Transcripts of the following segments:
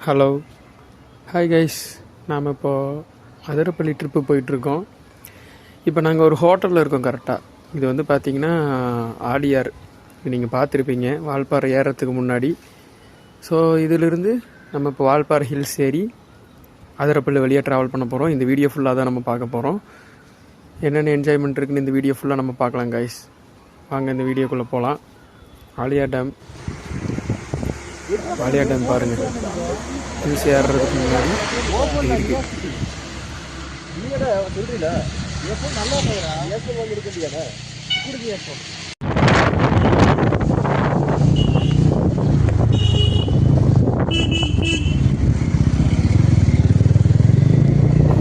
Hello, hi guys. நாம் இப்போது Athirappilly trip போயிட்டுருக்கோம். இப்போ நாங்கள் ஒரு ஹோட்டலில் இருக்கோம். கரெக்டாக இது வந்து பார்த்திங்கன்னா ஆடியார், இது நீங்கள் பார்த்துருப்பீங்க வால்பாறை ஏறத்துக்கு முன்னாடி. ஸோ இதிலிருந்து நம்ம இப்போ வால்பாறை ஹில்ஸ் ஏறி அதிரப்பள்ளி வழியாக ட்ராவல் பண்ண போகிறோம். இந்த வீடியோ ஃபுல்லாக தான் நம்ம பார்க்க போகிறோம். என்னென்ன என்ஜாய்மெண்ட் இருக்குன்னு இந்த வீடியோ ஃபுல்லாக நம்ம பார்க்கலாம் கைஸ். வாங்க இந்த வீடியோக்குள்ளே போகலாம். ஆலியார் டேம் பாருங்கள். ஹில்ஸ் ஏறுறதுக்கு முன்னாடி இருக்குது.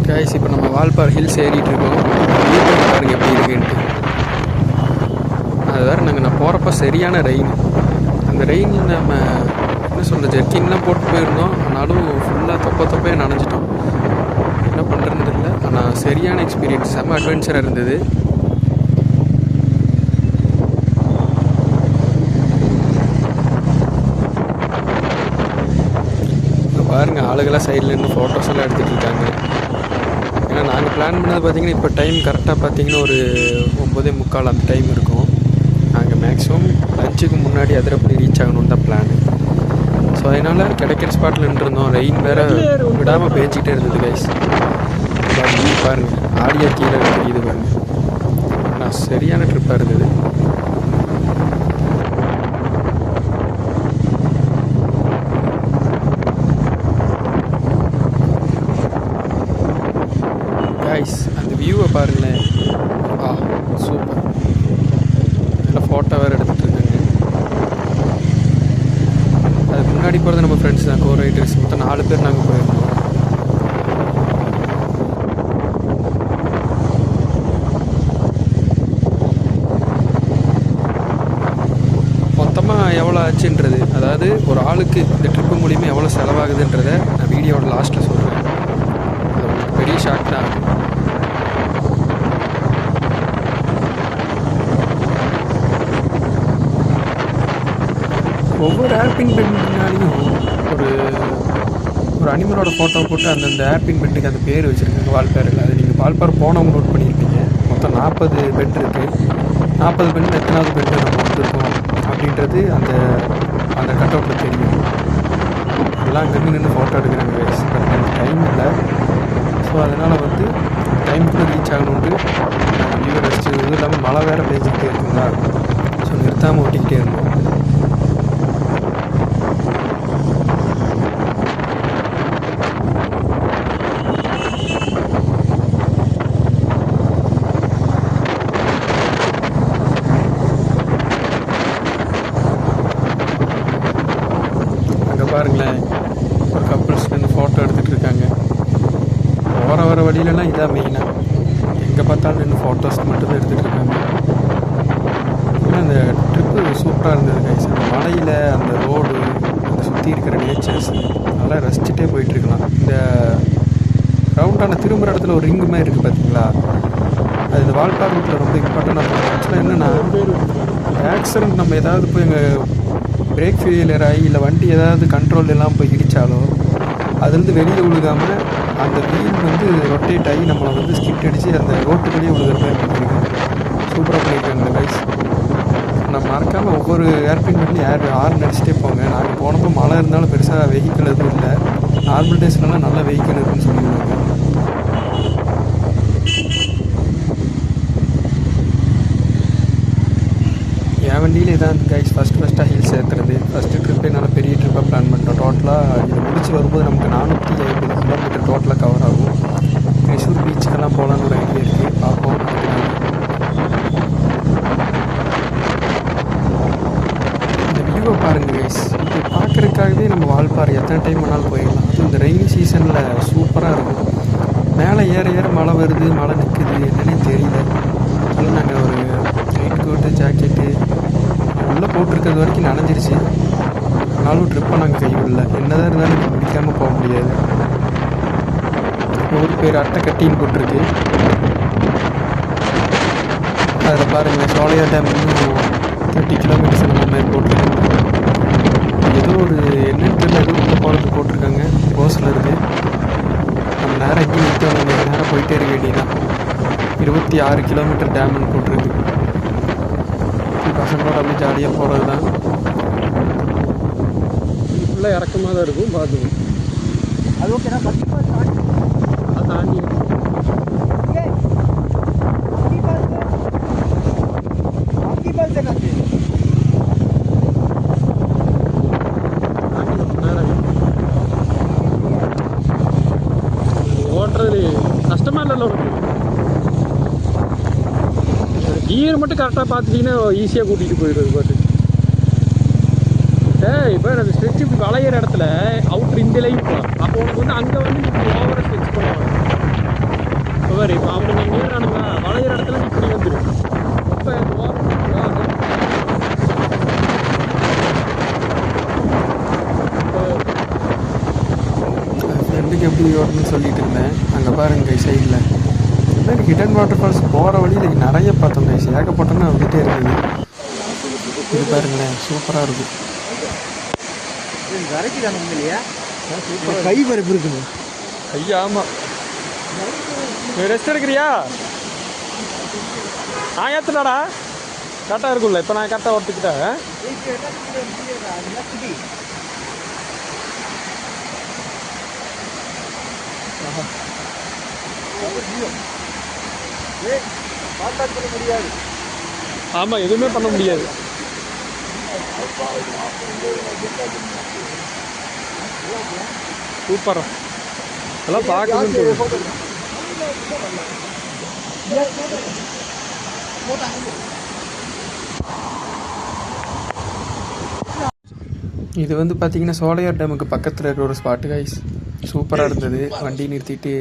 கைஸ், இப்போ நம்ம வால்பாறை ஹில்ஸ் ஏறிட்டு இருக்கோம். பாருங்க எப்படி இருக்குன்ட்டு. அது வேறு நான் போகிறப்ப சரியான ரெயின். அந்த ரெயினில் நம்ம என்ன சொல்கிற ஜெர்க்கின்லாம் போட்டு போயிருந்தோம். ஆனாலும் ஃபுல்லாக தொப்பையாக நனைஞ்சிட்டோம். என்ன பண்ணுறதுன்னு தெரியல. ஆனால் சரியான எக்ஸ்பீரியன்ஸ், செம்ம அட்வென்ச்சராக இருந்தது. பாருங்கள், ஆளுகளாக சைடில் இருந்து ஃபோட்டோஸ் எல்லாம் எடுத்துகிட்டு இருக்காங்க. ஏன்னா நாங்கள் பிளான் பண்ணது பார்த்திங்கன்னா இப்போ டைம் கரெக்டாக பார்த்திங்கன்னா ஒரு 9:45 அந்த டைம் இருக்கும். நாங்கள் மேக்ஸிமம் லஞ்சுக்கு முன்னாடி அதிரப்பள்ளி ரீச் ஆகணுன்னு தான் பிளான். ஸோ அதனால் கிடைக்கிற ஸ்பாட்டில் நின்றுருந்தோம். ரெயின் வேறு விடாமல் பேஞ்சிக்கிட்டே இருந்தது கைஸ். பாருங்கள், ஆடியா கீழே தெரியுது பாருங்கள். ஆனால் சரியான ட்ரிப்பாக இருந்தது. கைஸ், அந்த வியூவை பாருங்களேன். சூப்பர். நல்லா ஃபோட்டோ வேறு எடுத்துகிட்டு இருக்காங்க. அதுக்கு முன்னாடி போகிறது நம்ம ஃப்ரெண்ட்ஸ் தான், கோ ரைடர்ஸ். மொத்தம் 4 பேர் நாங்கள் போயிருந்தோம். மொத்தமாக எவ்வளோ ஆச்சுன்றது, அதாவது ஒரு ஆளுக்கு இந்த ட்ரிப்பு மூலிமா எவ்வளோ செலவாகுதுன்றதை நான் வீடியோட லாஸ்ட்டில் சொல்கிறேன். அது உங்களுக்கு பெரிய ஷாக் தான் ஆகும். ஒவ்வொரு ஏர்பின் பெண்ட்னாலையும் ஒரு அனிமலோட ஃபோட்டோ போட்டு அந்தந்த ஏர்பின் பெண்ட்டுக்கு அந்த பேர் வச்சுருக்காங்க வால்பாறையில். அது நீங்கள் வால்பாறை போனவங்க நோட் பண்ணியிருப்பீங்க. மொத்தம் 40 பெண்ட் இருக்குது. 40 பெண்ட் எத்தனாவது பெண்டு நம்ம வந்திருக்கோம் அப்படின்றது அந்த கட் அவுட்டில் தெரியும். எல்லாம் அங்கேருந்து நின்று ஃபோட்டோ எடுக்கிறாங்க. பட் எனக்கு டைம் இல்லை. ஸோ அதனால் டைமுக்குள்ளே ரீச் ஆகணுன்ட்டு வியூவை ரசிச்சு. இதுவும் இல்லாமல் மழை வேறு பேஞ்சிக்கிட்டே இருக்குங்களா. ஸோ நிறுத்தாமல் ஓட்டிக்கிட்டே இருந்தோம். பாருங்களேன், ஒரு கப்புள்ஸ் வந்து ஃபோட்டோ எடுத்துகிட்டு இருக்காங்க. வர வழியிலலாம் இதான் மெயினாக. எங்கே பார்த்தாலும் நின்று ஃபோட்டோஸ் மட்டும்தான் எடுத்துகிட்டு இருக்காங்க. ஏன்னா அந்த ட்ரிப்பு சூப்பராக இருந்தது கைஸ். அந்த மலையில் அந்த ரோடு, அந்த சுற்றி இருக்கிற நேச்சர்ஸ் அதெல்லாம் ரசிச்சுட்டே போயிட்டுருக்கலாம். இந்த ரவுண்டான திரும்புகிற இடத்துல ஒரு ரிங்கு மாதிரி இருக்குது பார்த்தீங்களா, அது இந்த வால்பாறை ரூட்டில் ரொம்ப இம்பார்ட்டண்டாக இருக்கும். ஆக்சுவலாக என்னென்னா, ஆக்சிடென்ட் நம்ம ஏதாவது போய் எங்கள் பிரேக் ஃபெயிலியர் ஆகி இல்லை வண்டி ஏதாவது கண்ட்ரோல் எல்லாம் போய் இடித்தாலும் அதுலேருந்து வெளியே விழுகாமல் அந்த வீல் ரொட்டேட் ஆகி நம்மளை ஸ்கிட் அடித்து அந்த ரோட்டுக்குள்ளேயே விழுகிற மாதிரி பண்ணியிருக்காங்க. சூப்பராக பண்ணியிருக்காங்க கைஸ். நம்ம மறக்காமல் ஒவ்வொரு ஏர்பின் பண்ணி ஹார்ன் அடிச்சுட்டே போங்க. நாங்கள் போனப்போ மழை இருந்தாலும் பெருசாக வெஹிக்கிள் எதுவும் இல்லை. நார்மல் டேஸ்லலாம் நல்ல வெஹிக்கிள் இருக்குன்னு சொல்லியிருந்தாங்க. என் வண்டியில் இதான் கைஸ் ஃபஸ்ட்டாக ஹில்ஸ் ஏற்றுறது. ஃபஸ்ட்டு ட்ரிப்பே நல்லா பெரிய ட்ரிப்பாக பிளான் பண்ணிட்டோம். டோட்டலாக இதை முடிச்சு வரும்போது நமக்கு 450 கிலோமீட்டர் டோட்டலாக கவர் ஆகும். மைசூர் பீச்சுக்கெல்லாம் போகலான்னு ஒரு ஐடியா இருக்குது. பார்ப்போம். இந்த வியூவை பாருங்கள் கைஸ். இது பார்க்குறதுக்காகவே நம்ம வால்பாறை எத்தனை டைம் வேணாலும் போயிடலாம். அதுவும் இந்த ரெய்னி சீசனில் சூப்பராக இருக்கும். மேலே ஏற மழை வருது, மழை நிற்குது, என்னன்னே தெரியல. அதனால் நாங்கள் ஒரு ரெயின் கோட்டு, ஜாக்கெட்டு உள்ளே போட்டிருக்கிறது வரைக்கும் நனைஞ்சிருச்சு. ஆனாலும் ட்ரிப்பை நாங்கள் கைவிடல. என்னதான் இருந்தாலும் நீங்கள் முடிக்காமல் போக முடியாது. ஒரு பேர் அட்டை கட்டின்னு போட்டிருக்கு. அதில் பாருங்கள், சோலையார் டேம் இன்னும் 30 கிலோமீட்டர்ஸ் அந்த மாதிரி போட்டிருக்காங்க. ஏதோ ஒரு என்னன்னு தெரியல, ஏதோ உள்ளே போகிறதுக்கு போட்டிருக்காங்க. 6 கிலோமீட்டர் டேம்னு போட்டிருக்கு. பசங்களோட அப்படியே ஜாலியாக போகிறது தான். இது ஃபுல்லாக இறக்கமாக தான் இருக்கும். பார்த்துக்கும் அது ஓகேண்ணா. அதை தாண்டி ஓட்டுறது கஷ்டமாக இல்லைல்ல உனக்கு. கியர் மட்டும் கரெக்டாக பார்த்துட்டிங்கன்னா ஈஸியாக கூட்டிகிட்டு போயிடுது பாட்டு. இப்போ அந்த ஸ்ட்ரெச் இப்படி வளையிற இடத்துல அவுட்ரு இந்த லைன் போகலாம். அப்போ உனக்கு வந்து அங்கே வந்து நீ ஓவராக ஸ்ட்ரெச் பண்ணுவாங்க. இப்போ வேறு இப்போ அவங்க நீங்கள் ஏறானுங்க வளையிற இடத்துல நீ இப்படி வந்துடும். ரொம்ப ஃப்ரெண்டுக்கு எப்படி ஓட்டணும்னு சொல்லிட்டு இருந்தேன். அங்கே பாருங்க சைடில் ஹிடன் வாட்டர் ஃபால்ஸ் போகிற வழியில் நிறைய பார்த்தோம் கைஸ். ஏகப்பட்டோன்னா வந்துகிட்டே இருக்குது. இது பாருங்களேன், சூப்பராக இருக்கும். கை பருப்பு இருக்குங்க ஐயா. ஆமாம், ரெஸ்ட் எடுக்கிறியா? நான் ஏற்றுனாடா கரெக்டாக இருக்கும்ல. இப்போ நான் கரெக்டாக ஒத்துக்கிட்டேன். ஆமாம், எதுவுமே பண்ண முடியாது. சூப்பரா அதெல்லாம் பார்க்கணும்னு இது வந்து பார்த்தீங்கன்னா சோலையார் டேமுக்கு பக்கத்தில் இருக்கிற ஒரு ஸ்பாட்டு கைஸ். சூப்பராக இருந்தது. வண்டி நிறுத்திட்டு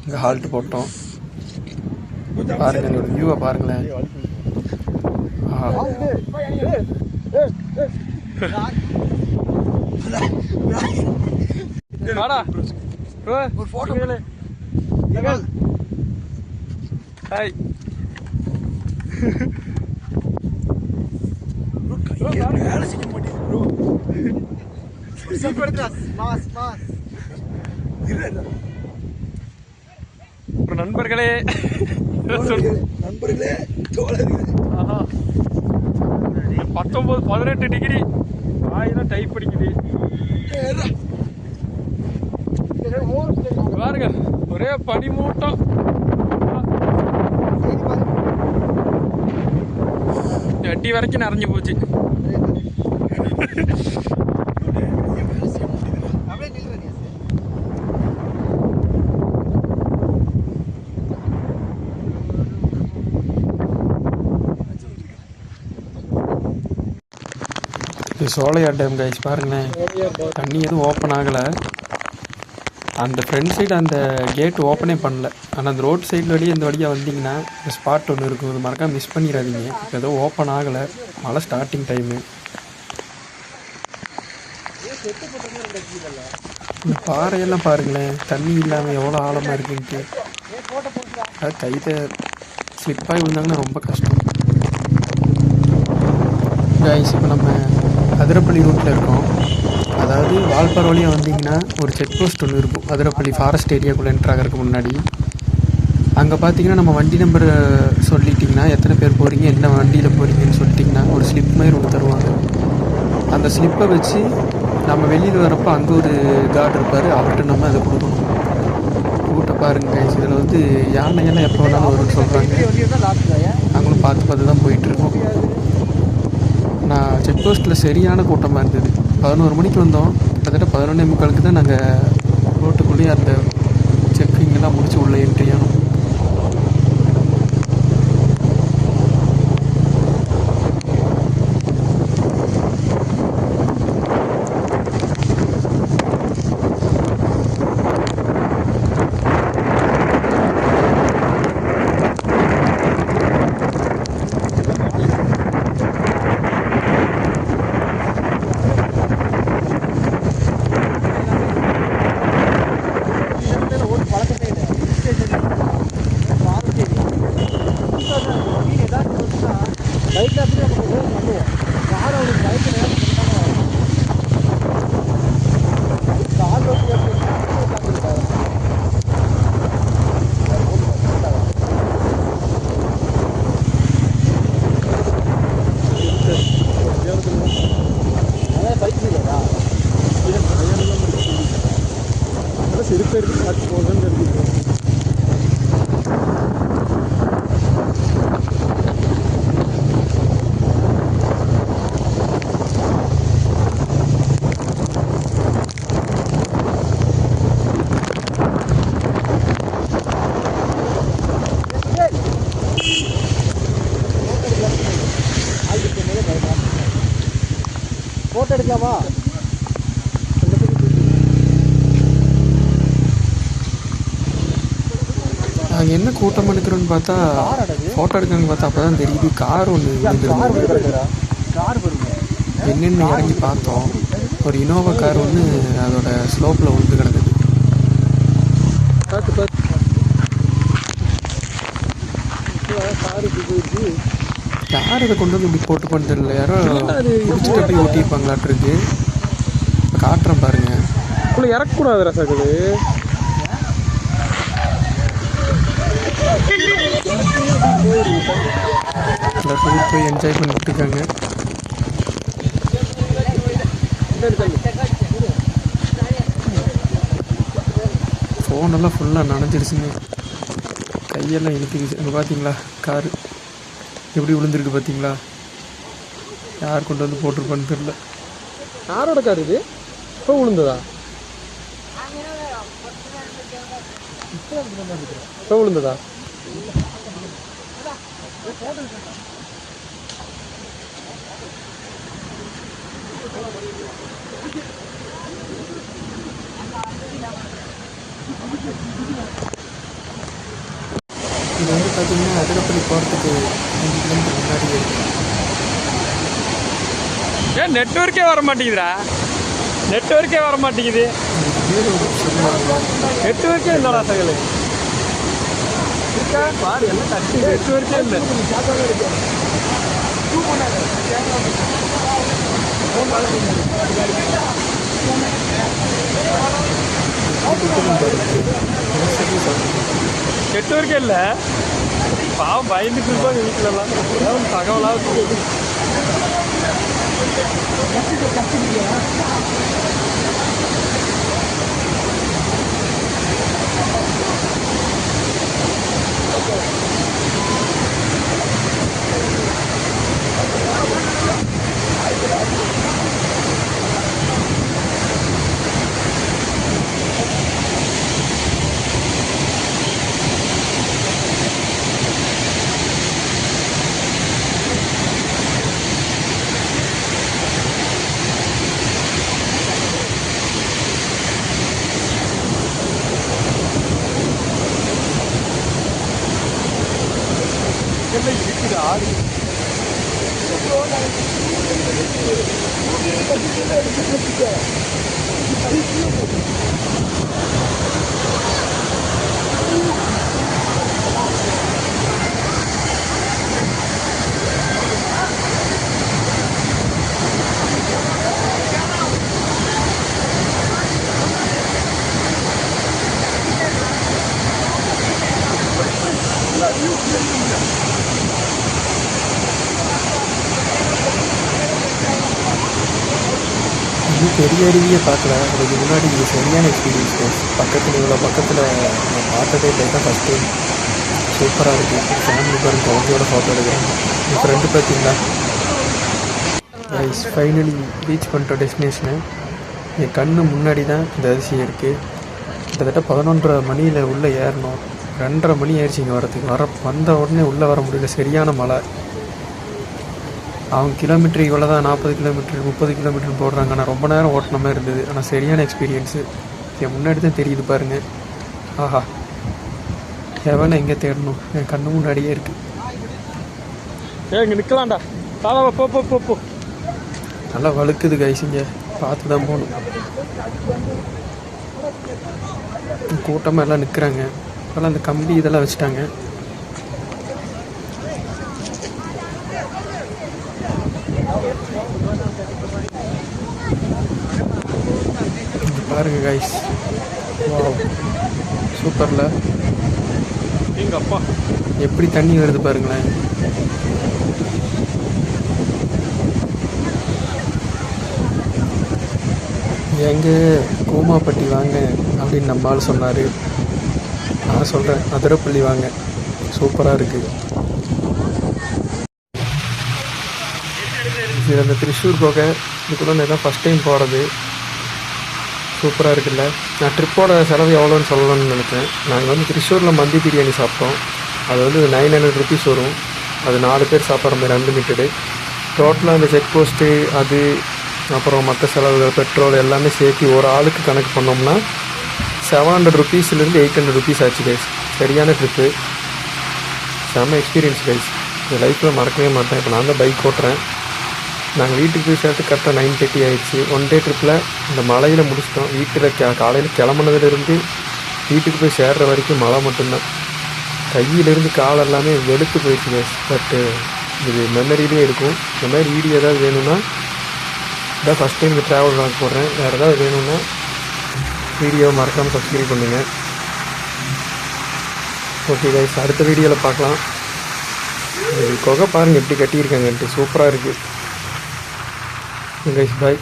இங்கே ஹால்ட்டு போட்டோம். பாருங்கள் என்னோட வியூவை பாருங்களேன். ஒரு ஃபோட்டோ ஹாய். வேலை செய்ய மாட்டேன். நண்பர்களே நண்பர்களே 19-18 டிகிரி வாயெல்லாம் டைப் அடிக்குது பாருங்க. ஒரே பனிமூட்டம். அடி வரைக்கும் நிறைஞ்சு போச்சு. இது சோலையார் டேம் கைஸ். பாருங்களேன், தண்ணி எதுவும் ஓப்பன் ஆகலை. அந்த ஃப்ரண்ட் சைடு அந்த கேட் ஓப்பனே பண்ணல. ஆனால் அந்த ரோட் சைடு வழியே இந்த வழியாக வந்தீங்கன்னா இந்த ஸ்பாட் ஒன்று இருக்கும். இது மறக்காம மிஸ் பண்ணிடாதீங்க. இப்போ எதுவும் ஓப்பன் ஆகலை, மழை ஸ்டார்டிங் டைமு. இந்த பாறையெல்லாம் பாருங்களேன், தண்ணி இல்லாமல் எவ்வளோ ஆழமாக இருக்குன்ட்டு. அது கைத்தை ஸ்லிப்பாகி விழுந்தாங்கன்னா ரொம்ப கஷ்டம் கைஸ். இப்போ நம்ம அதிரப்பள்ளி ரூட்டில் இருக்கோம். அதாவது வால்பாறை வழியாக வந்தீங்கன்னா ஒரு செக் போஸ்ட் ஒன்று இருக்கும். அதிரப்பள்ளி ஃபாரஸ்ட் ஏரியாக்குள்ளே என்ட்ரு ஆகிறதுக்கு முன்னாடி அங்கே பார்த்தீங்கன்னா நம்ம வண்டி நம்பர் சொல்லிட்டிங்கன்னா எத்தனை பேர் போகிறீங்க, என்ன வண்டியில் போகிறீங்கன்னு சொல்லிட்டிங்கன்னா ஒரு ஸ்லிப் மாதிரி ஒன்று தருவாங்க. அந்த ஸ்லிப்பை வச்சு நம்ம வெளியில் வரப்போ அங்கே ஒரு கார்டு இருப்பார், அவர்கிட்ட நம்ம அதை கொடுக்கணும். கூட்ட பாருங்க கைஸ். இதில் வந்து யானையெல்லாம் எப்போ வேணாலும் வரும்னு சொல்கிறாங்க. நாங்களும் பார்த்து பார்த்து தான் போயிட்டுருக்கோம். நான் செக் போஸ்ட்டில் சரியான கூட்டமாக இருந்தது. 11 மணிக்கு வந்தோம். கிட்டத்தட்ட 11:45 தான் நாங்கள் ரோட்டுக்குள்ளேயே அந்த செக்கிங்கெல்லாம் முடிச்சு உள்ளே என்ட்ரி ஆனோம். செருப்பு எடுத்து பார்த்து போகணும்னு தெரிஞ்சுக்கிறேன். ஃபோட்டோ எடுக்கலாமா? நாங்கள் என்ன கூட்டம் எடுக்கிறோன்னு பார்த்தா ஃபோட்டோ எடுக்கணும்னு பார்த்தா அப்போ தான் தெரியுது கார் ஒன்று விழுந்துருந்தது. கார் வருங்க. என்னென்னு இறங்கி பார்த்தோம், ஒரு இனோவா கார் ஒன்று அதோட ஸ்லோப்பில் விழுந்து கிடக்குது. பார்த்து பார்த்து காரு போயிடுச்சு. யார் அதை கொண்டு வந்து இப்படி போட்டு பண்ண தெரியல, யாரோ பிடிச்சிட்டு அப்படி ஓட்டியிருப்பாங்களாட்டிருக்கு. இப்போ காட்டுறேன் பாருங்க. இவ்வளோ இறக்கக்கூடாது ரசகுது. எல்லாரும் போய் என்ஜாய் பண்ணிட்டு இருக்காங்க. ஃபோனெல்லாம் ஃபுல்லாக நனைஞ்சிருச்சுங்க, கையெல்லாம் இழுத்துக்குச்சு. அங்கே பார்த்தீங்களா காரு எப்படி விழுந்துருக்கு பார்த்தீங்களா? யார் கொண்டு வந்து போட்டிருப்பான்னு தெரில. யாரோட கார் இது? இப்போ விழுந்ததா? இப்போ விழுந்ததா? இது வந்து பார்த்தீங்கன்னா அதிரப்பள்ளி போகிறதுக்கு 5 கிலோமீட்டர் முன்னாடியே இருக்கு. ஏன் நெட்வொர்க்கே வர மாட்டேங்குதுடா? நெட்வொர்க்கே வர மாட்டேங்குது. நெட்வொர்க்கே இல்லைடா சகல. இருக்கா பாரு, எல்லாம் கட்டி நெட்வொர்க்கே இல்லை. நெட்வொர்க்கே இல்லை. பாவம் பயந்துட்டு இருப்பாங்க வீட்டிலலாம். ஏதாவது தகவலாக இருக்குது ஆடு. இன்னும் பெரிய அருவியே பார்க்கல. அதுக்கு முன்னாடி இது சரியான எக்ஸ்பீரியன்ஸ். பக்கத்தில் இவ்வளோ பக்கத்தில் நான் பார்த்ததே இல்லை, தான் ஃபஸ்ட் டைம். சூப்பராக இருக்குது. ஃபேமிலி பாருங்க குழந்தையோட ஃபோட்டோ எடுக்கிறாங்க. என் ஃப்ரெண்டு பார்த்தீங்களா கைஸ், ஃபைனலி ரீச் பண்ணிட்ட டெஸ்டினேஷனு. என் கண்ணு முன்னாடி தான் இந்த அதிசயம் இருக்குது. கிட்டத்தட்ட 11:30 மணியில் உள்ளே ஏறணும். 2:30 மணி ஆயிடுச்சு இங்கே வரத்துக்கு. வந்த உடனே உள்ளே வர முடியல, சரியான மழை. அவங்க கிலோமீட்டர் இவ்வளோ தான், 40 கிலோமீட்டர் 30 கிலோமீட்டர் போடுறாங்க. ஆனால் ரொம்ப நேரம் ஓட்டின மாதிரி இருந்தது. ஆனால் சரியான எக்ஸ்பீரியன்ஸு. என் முன்னாடி தான் தெரியுது பாருங்கள். ஆஹா, எவனை எங்கே தேடணும், என் கண்ணு முன்னாடியே இருக்குது. இங்கே நிற்கலாம்டா. தாவா போ போ போ போ. நல்லா வழுக்குது கைஸ், இங்கே பார்த்து தான் போகணும். கூட்டமாக எல்லாம் நிற்கிறாங்க. இப்போல்லாம் அந்த கம்பி இதெல்லாம் வச்சுட்டாங்க. பாருங்க கைஸ், வாவ் சூப்பரில். எங்கள் அப்பா எப்படி தண்ணி வருது பாருங்களேன். எங்கே கூமாப்பட்டி வாங்க அப்படின்னு நம்ம ஆள் சொன்னார். நான் சொல்கிறேன் அதிரப்பள்ளி வாங்க, சூப்பராக இருக்குது. இது அந்த திருச்சூர் போக இது கூட நான் ஃபஸ்ட் டைம் போகிறது. சூப்பராக இருக்குல்ல. நான் ட்ரிப்போட செலவு எவ்வளோன்னு சொல்லணும்னு நினச்சேன். நாங்கள் வந்து திருச்சூரில் மந்தி பிரியாணி சாப்பிட்டோம். அது வந்து 900 rupees வரும். அது 4 பேர் சாப்பிட்ற மாதிரி அன்லிமிட்டடு. டோட்டலாக அந்த செக் போஸ்ட்டு அது அப்புறம் மற்ற செலவுகள் பெட்ரோல் எல்லாமே சேர்த்து ஒரு ஆளுக்கு கணக்கு பண்ணோம்னா 700 rupeesலேருந்து 800 rupees ஆச்சு கைஸ். சரியான ட்ரிப்பு, செம்ம எக்ஸ்பீரியன்ஸ் கைஸ். இந்த லைஃப்பில் மறக்கவே மாட்டேன். இப்போ நான் தான் பைக் ஓட்டுறேன். நாங்கள் வீட்டுக்கு போய் சேர்த்து கரெக்டாக 9:30 ஆகிடுச்சு. ஒன் டே ட்ரிப்பில் இந்த மழையில் முடிச்சிட்டோம். வீட்டில் காலையில் கிளம்புனதுலேருந்து வீட்டுக்கு போய் சேர்ற வரைக்கும் மழை மட்டும்தான். கையிலேருந்து கால் எல்லாமே வெளுத்து போயிடுச்சு கைஸ். பட்டு இது மெமரியிலே இருக்கும். இந்த மாதிரி வீடியோ ஏதாவது வேணும்னா இதான் ஃபஸ்ட் டைம் இந்த ட்ராவல் vlog போடுறேன். வேறு ஏதாவது வேணும்னா வீடியோவை மறக்காமல் சப்ஸ்கிரைப் பண்ணுங்கள். ஓகே கைஸ், அடுத்த வீடியோவில் பார்க்கலாம். குகை பாருங்கள் எப்படி கட்டியிருக்காங்கன்ட்டு, சூப்பராக இருக்குது கைஸ். பாய்.